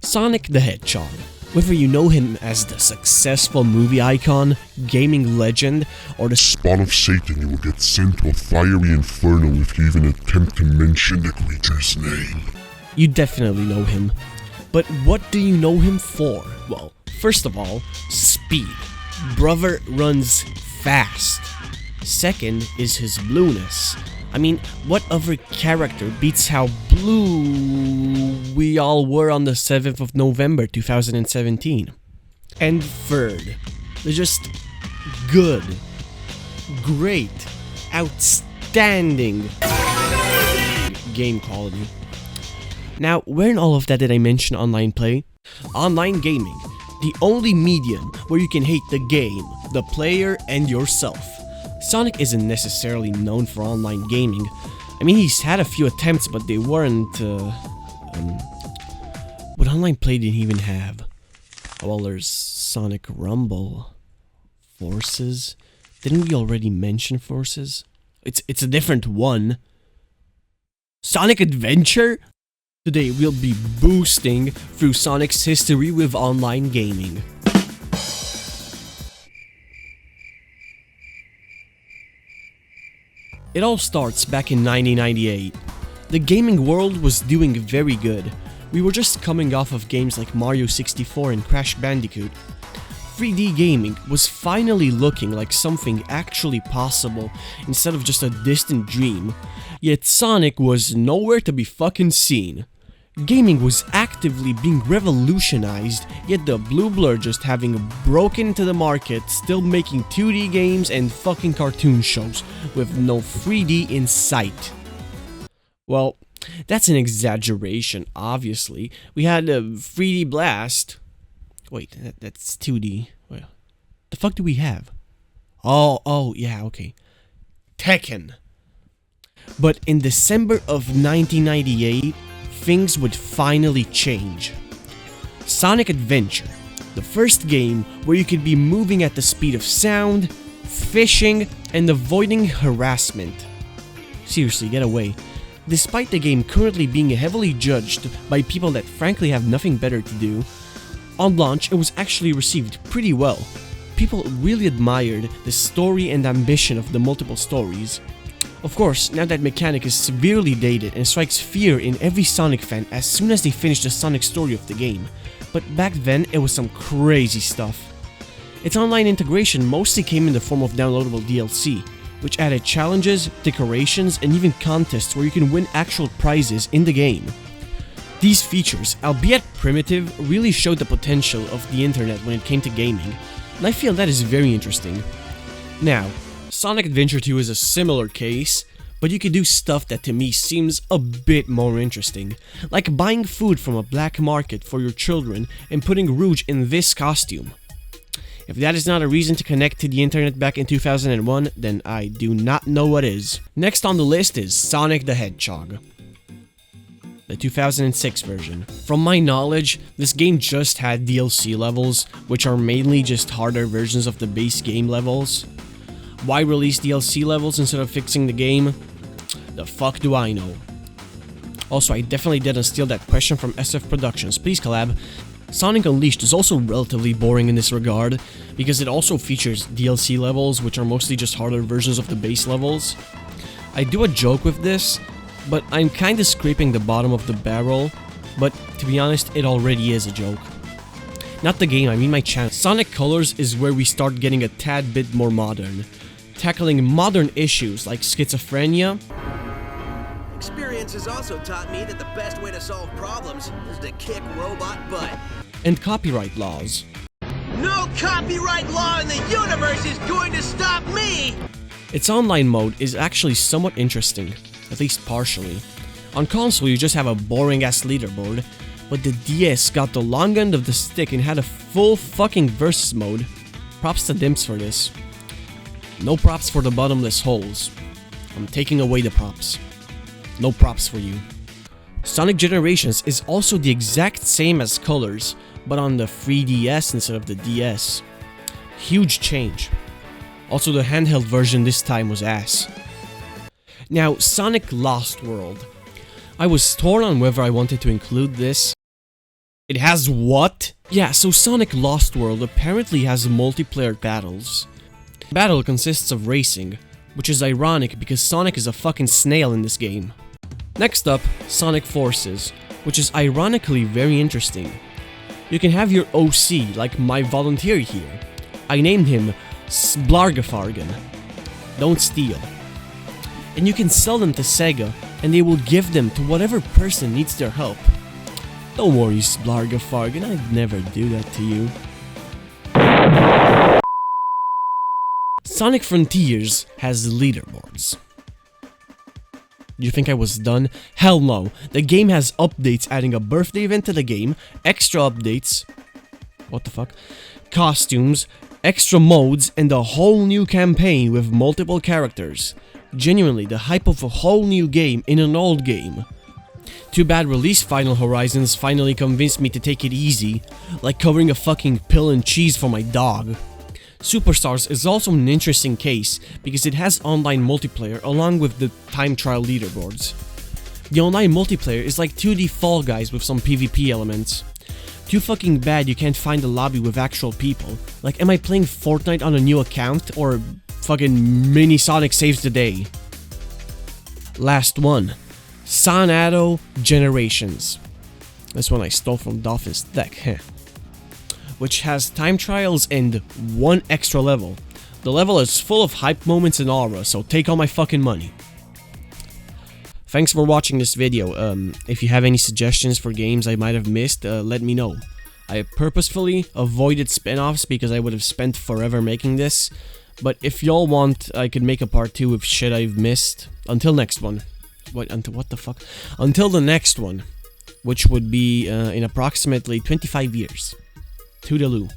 Sonic the Hedgehog. Whether you know him as the successful movie icon, gaming legend, or the spawn of Satan, you will get sent to a fiery inferno if you even attempt to mention the creature's name. You definitely know him. But what do you know him for? Well, first of all, speed. Brother runs fast. Second is his blueness. I mean, what other character beats how blue we all were on the 7th of November 2017? And third, they're just good, great, outstanding game quality. Now, where in all of that did I mention online play? Online gaming, the only medium where you can hate the game, the player, and yourself. Sonic isn't necessarily known for online gaming. I mean, he's had a few attempts, but they weren't, what online play did he even have? Well, there's Sonic Rumble. Forces? Didn't we already mention Forces? It's a different one. Sonic Adventure? Today we'll be boosting through Sonic's history with online gaming. It all starts back in 1998. The gaming world was doing very good. We were just coming off of games like Mario 64 and Crash Bandicoot. 3D gaming was finally looking like something actually possible instead of just a distant dream, yet Sonic was nowhere to be fucking seen. Gaming was actively being revolutionized, yet the blue blur just having broken into the market, still making 2D games and fucking cartoon shows, with no 3D in sight. Well, that's an exaggeration, obviously. We had a 3D Blast. Wait, that's 2D. Wait, the fuck do we have? Oh, yeah, okay. Tekken. But in December of 1998, things would finally change. Sonic Adventure, the first game where you could be moving at the speed of sound, fishing, and avoiding harassment. Seriously, get away. Despite the game currently being heavily judged by people that frankly have nothing better to do, on launch it was actually received pretty well. People really admired the story and ambition of the multiple stories. Of course, now that mechanic is severely dated and strikes fear in every Sonic fan as soon as they finish the Sonic story of the game, but back then it was some crazy stuff. Its online integration mostly came in the form of downloadable DLC, which added challenges, decorations, and even contests where you can win actual prizes in the game. These features, albeit primitive, really showed the potential of the internet when it came to gaming, and I feel that is very interesting. Now, Sonic Adventure 2 is a similar case, but you can do stuff that to me seems a bit more interesting, like buying food from a black market for your children and putting Rouge in this costume. If that is not a reason to connect to the internet back in 2001, then I do not know what is. Next on the list is Sonic the Hedgehog, the 2006 version. From my knowledge, this game just had DLC levels, which are mainly just harder versions of the base game levels. Why release DLC levels instead of fixing the game? The fuck do I know? Also, I definitely didn't steal that question from SF Productions. Please collab. Sonic Unleashed is also relatively boring in this regard, because it also features DLC levels, which are mostly just harder versions of the base levels. I do a joke with this, but I'm kinda scraping the bottom of the barrel, but to be honest, it already is a joke. Not the game, I mean my channel. Sonic Colors is where we start getting a tad bit more modern, tackling modern issues like schizophrenia. Experience has also taught me that the best way to solve problems is to kick robot butt. And copyright laws. No copyright law in the universe is going to stop me! Its online mode is actually somewhat interesting, at least partially. On console you just have a boring ass leaderboard, but the DS got the long end of the stick and had a full fucking versus mode. Props to Dimps for this. No props for the bottomless holes. I'm taking away the props. No props for you. Sonic Generations is also the exact same as Colors, but on the 3DS instead of the DS. Huge change. Also, the handheld version this time was ass. Now, Sonic Lost World. I was torn on whether I wanted to include this It has what? Yeah, so Sonic Lost World apparently has multiplayer battles. The battle consists of racing, which is ironic because Sonic is a fucking snail in this game. Next up, Sonic Forces, which is ironically very interesting. You can have your OC, like my volunteer here. I named him Splargafargan. Don't steal. And you can sell them to Sega, and they will give them to whatever person needs their help. Don't worry, Splargafargan, I'd never do that to you. Sonic Frontiers has leaderboards. You think I was done? Hell no. The game has updates adding a birthday event to the game, extra updates, what the fuck, costumes, extra modes, and a whole new campaign with multiple characters. Genuinely, the hype of a whole new game in an old game. Too bad release Final Horizons finally convinced me to take it easy, like covering a fucking pill and cheese for my dog. Superstars is also an interesting case because it has online multiplayer along with the time trial leaderboards. The online multiplayer is like 2D Fall Guys with some PvP elements. Too fucking bad you can't find a lobby with actual people. Like, am I playing Fortnite on a new account or fucking mini Sonic saves the day? Last one. Soniko Generations. This one I stole from Dolphin's deck, heh. Which has time trials and one extra level. The level is full of hype moments and aura, so take all my fucking money. Thanks for watching this video. If you have any suggestions for games I might have missed, let me know. I purposefully avoided spin-offs because I would have spent forever making this. But if y'all want, I could make a part 2 of shit I've missed. Until next one. What the fuck? Until the next one. Which would be in approximately 25 years. Toodaloo.